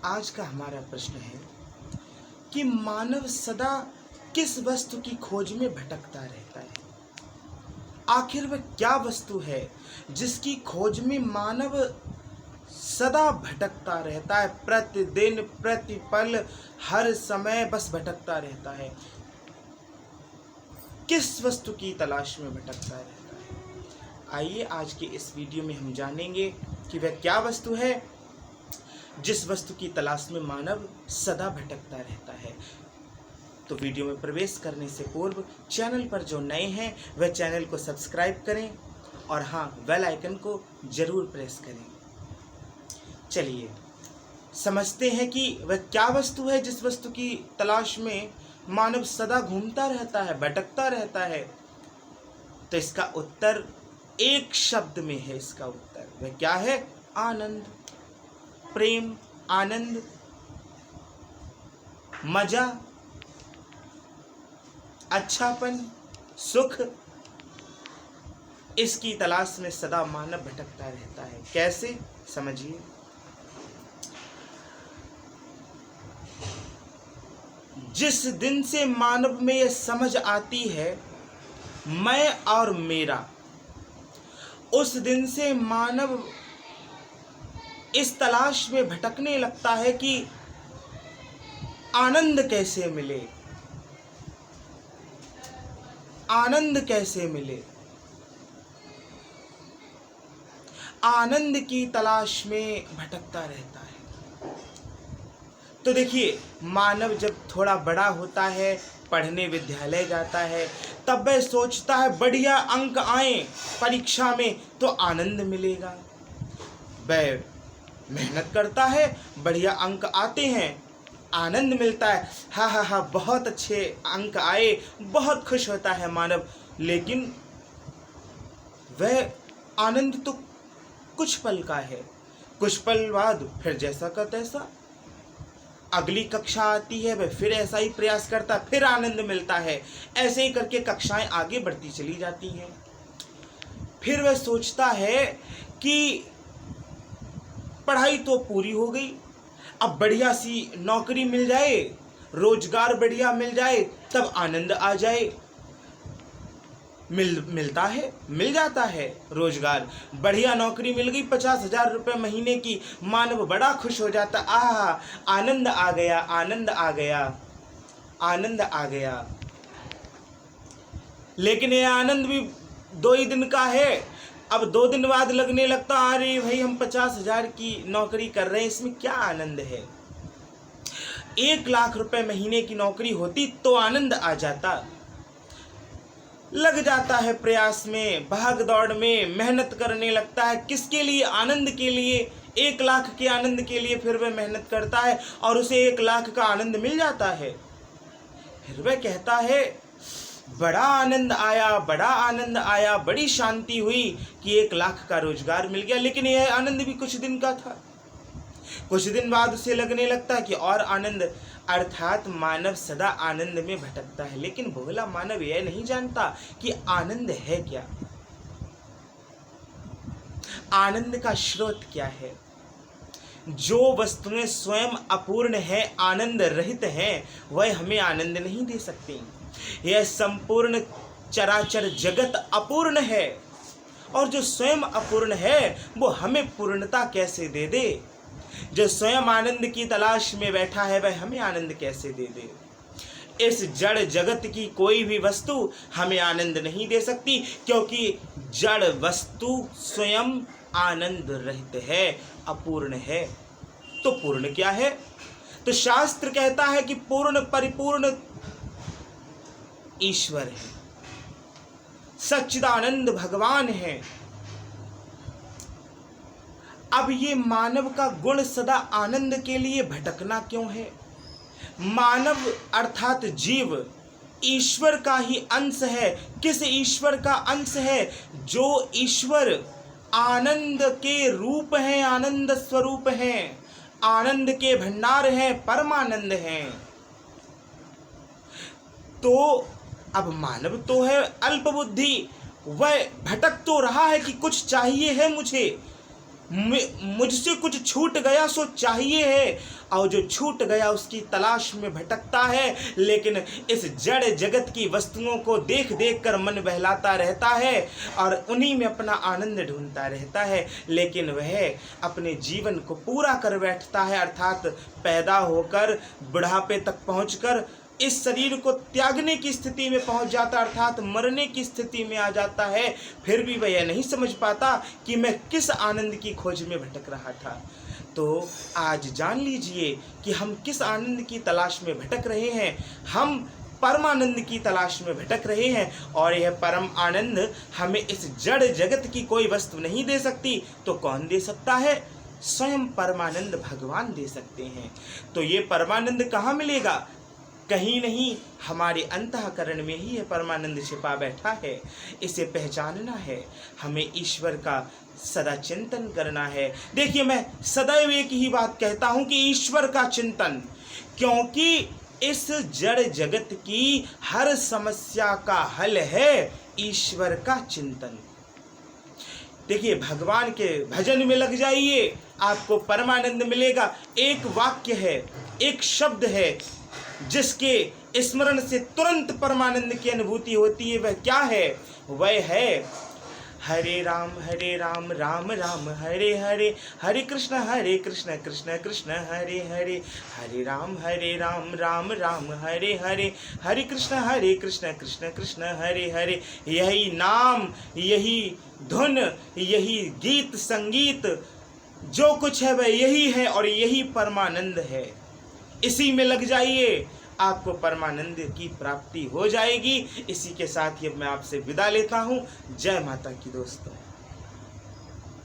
आज का हमारा प्रश्न है कि मानव सदा किस वस्तु की खोज में भटकता रहता है। आखिर वह क्या वस्तु है जिसकी खोज में मानव सदा भटकता रहता है, प्रतिदिन प्रतिपल हर समय बस भटकता रहता है। किस वस्तु की तलाश में भटकता रहता है। आइए आज के इस वीडियो में हम जानेंगे कि वह क्या वस्तु है जिस वस्तु की तलाश में मानव सदा भटकता रहता है। तो वीडियो में प्रवेश करने से पूर्व चैनल पर जो नए हैं वह चैनल को सब्सक्राइब करें और हाँ, बेल आइकन को जरूर प्रेस करें। चलिए समझते हैं कि वह क्या वस्तु है जिस वस्तु की तलाश में मानव सदा घूमता रहता है, भटकता रहता है। तो इसका उत्तर एक शब्द में है। इसका उत्तर वह क्या है? आनंद, प्रेम, आनंद, मजा, अच्छापन, सुख। इसकी तलाश में सदा मानव भटकता रहता है। कैसे? समझिए। जिस दिन से मानव में यह समझ आती है मैं और मेरा, उस दिन से मानव इस तलाश में भटकने लगता है कि आनंद कैसे मिले, आनंद कैसे मिले। आनंद की तलाश में भटकता रहता है। तो देखिए, मानव जब थोड़ा बड़ा होता है, पढ़ने विद्यालय जाता है, तब वह सोचता है बढ़िया अंक आए परीक्षा में तो आनंद मिलेगा। वह मेहनत करता है, बढ़िया अंक आते हैं, आनंद मिलता है। हाँ हाँ हाँ, बहुत अच्छे अंक आए, बहुत खुश होता है मानव। लेकिन वह आनंद तो कुछ पल का है। कुछ पल बाद फिर जैसा का तैसा। अगली कक्षा आती है, वह फिर ऐसा ही प्रयास करता, फिर आनंद मिलता है। ऐसे ही करके कक्षाएं आगे बढ़ती चली जाती हैं। फिर वह सोचता है कि पढ़ाई तो पूरी हो गई, अब बढ़िया सी नौकरी मिल जाए, रोजगार बढ़िया मिल जाए, तब आनंद आ जाए। मिलता है, मिल जाता है रोजगार, बढ़िया नौकरी मिल गई, 50,000 रुपये महीने की। मानव बड़ा खुश हो जाता, आहा, आनंद आ गया, आनंद आ गया, आनंद आ गया। लेकिन यह आनंद भी 2 ही दिन का है। अब 2 दिन बाद लगने लगता, अरे भाई, हम 50,000 की नौकरी कर रहे हैं, इसमें क्या आनंद है। 1,00,000 रुपये महीने की नौकरी होती तो आनंद आ जाता। लग जाता है प्रयास में, भाग दौड़ में, मेहनत करने लगता है। किसके लिए? आनंद के लिए। 1,00,000 के आनंद के लिए फिर वह मेहनत करता है और उसे 1,00,000 का आनंद मिल जाता है। फिर वह कहता है बड़ा आनंद आया, बड़ा आनंद आया, बड़ी शांति हुई कि 1,00,000 का रोजगार मिल गया। लेकिन यह आनंद भी कुछ दिन का था। कुछ दिन बाद उसे लगने लगता है कि और आनंद। अर्थात मानव सदा आनंद में भटकता है। लेकिन भोला मानव यह नहीं जानता कि आनंद है क्या, आनंद का स्रोत क्या है। जो वस्तुएं स्वयं अपूर्ण है, आनंद रहित है, वह हमें आनंद नहीं दे सकती। यह संपूर्ण चराचर जगत अपूर्ण है, और जो स्वयं अपूर्ण है वो हमें पूर्णता कैसे दे दे। जो स्वयं आनंद की तलाश में बैठा है वह हमें आनंद कैसे दे दे। इस जड़ जगत की कोई भी वस्तु हमें आनंद नहीं दे सकती, क्योंकि जड़ वस्तु स्वयं आनंद रहित है, अपूर्ण है। तो पूर्ण क्या है? तो शास्त्र कहता है कि पूर्ण परिपूर्ण ईश्वर है, सच्चिदानंद भगवान है। अब ये मानव का गुण सदा आनंद के लिए भटकना क्यों है? मानव अर्थात जीव ईश्वर का ही अंश है। किस ईश्वर का अंश है? जो ईश्वर आनंद के रूप हैं, आनंद स्वरूप हैं, आनंद के भंडार हैं, परमानंद हैं। तो अब मानव तो है अल्प बुद्धि, वह भटक तो रहा है कि कुछ चाहिए है मुझे, मुझसे कुछ छूट गया सो चाहिए है, और जो छूट गया उसकी तलाश में भटकता है। लेकिन इस जड़ जगत की वस्तुओं को देख देख कर मन बहलाता रहता है और उन्हीं में अपना आनंद ढूंढता रहता है, लेकिन वह अपने जीवन को पूरा कर बैठता है, अर्थात पैदा होकर बुढ़ापे तक पहुंचकर इस शरीर को त्यागने की स्थिति में पहुंच जाता, अर्थात मरने की स्थिति में आ जाता है। फिर भी वह यह नहीं समझ पाता कि मैं किस आनंद की खोज में भटक रहा था। तो आज जान लीजिए कि हम किस आनंद की तलाश में भटक रहे हैं। हम परमानंद की तलाश में भटक रहे हैं, और यह परम आनंद हमें इस जड़ जगत की कोई वस्तु नहीं दे सकती। तो कौन दे सकता है? स्वयं परमानंद भगवान दे सकते हैं। तो ये परमानंद कहाँ मिलेगा? कहीं नहीं, हमारे अंतःकरण में ही यह परमानंद छिपा बैठा है। इसे पहचानना है, हमें ईश्वर का सदा चिंतन करना है। देखिए, मैं सदैव एक ही बात कहता हूं कि ईश्वर का चिंतन, क्योंकि इस जड़ जगत की हर समस्या का हल है ईश्वर का चिंतन। देखिए, भगवान के भजन में लग जाइए, आपको परमानंद मिलेगा। एक वाक्य है, एक शब्द है जिसके स्मरण से तुरंत परमानंद की अनुभूति होती है। वह क्या है? वह है हरे राम राम राम हरे हरे, हरे कृष्ण कृष्ण कृष्ण हरे हरे, हरे राम राम राम हरे हरे, हरे कृष्ण कृष्ण कृष्ण हरे हरे। यही नाम, यही धुन, यही गीत संगीत, जो कुछ है वह यही है और यही परमानंद है। इसी में लग जाइए, आपको परमानंद की प्राप्ति हो जाएगी। इसी के साथ ही अब मैं आपसे विदा लेता हूँ। जय माता की दोस्तों।